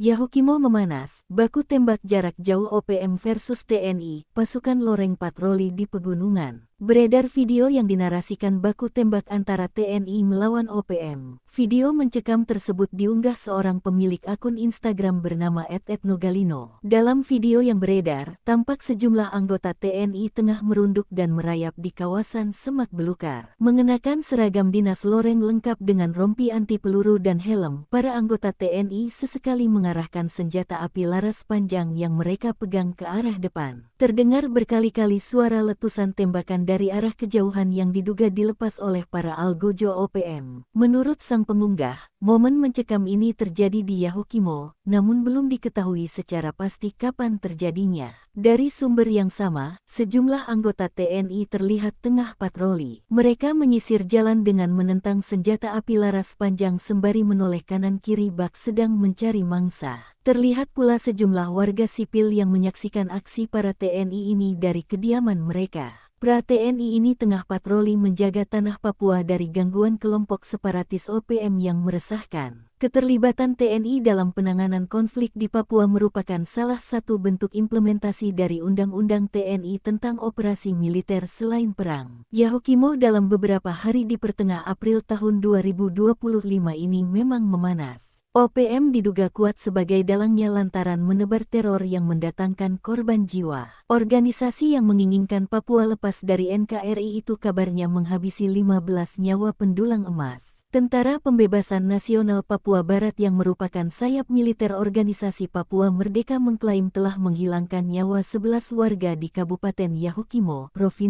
Yahukimo memanas, baku tembak jarak jauh OPM versus TNI, pasukan loreng patroli di pegunungan. Beredar video yang dinarasikan baku tembak antara TNI melawan OPM. Video mencekam tersebut diunggah seorang pemilik akun Instagram bernama @etnogalino. Dalam video yang beredar, tampak sejumlah anggota TNI tengah merunduk dan merayap di kawasan Semak Belukar. Mengenakan seragam dinas loreng lengkap dengan rompi anti peluru dan helm, para anggota TNI sesekali mengarahkan senjata api laras panjang yang mereka pegang ke arah depan. Terdengar berkali-kali suara letusan tembakan dari arah kejauhan yang diduga dilepas oleh para algojo OPM. Menurut sang pengunggah, momen mencekam ini terjadi di Yahukimo, namun belum diketahui secara pasti kapan terjadinya. Dari sumber yang sama, sejumlah anggota TNI terlihat tengah patroli. Mereka menyisir jalan dengan menentang senjata api laras panjang sembari menoleh kanan kiri bak sedang mencari mangsa. Terlihat pula sejumlah warga sipil yang menyaksikan aksi para TNI ini dari kediaman mereka. Pra TNI ini tengah patroli menjaga tanah Papua dari gangguan kelompok separatis OPM yang meresahkan. Keterlibatan TNI dalam penanganan konflik di Papua merupakan salah satu bentuk implementasi dari Undang-Undang TNI tentang operasi militer selain perang. Yahukimo dalam beberapa hari di pertengahan April tahun 2025 ini memang memanas. OPM diduga kuat sebagai dalangnya lantaran menebar teror yang mendatangkan korban jiwa. Organisasi yang menginginkan Papua lepas dari NKRI itu kabarnya menghabisi 15 nyawa pendulang emas. Tentara Pembebasan Nasional Papua Barat yang merupakan sayap militer organisasi Papua Merdeka mengklaim telah menghilangkan nyawa 11 warga di Kabupaten Yahukimo, Provinsi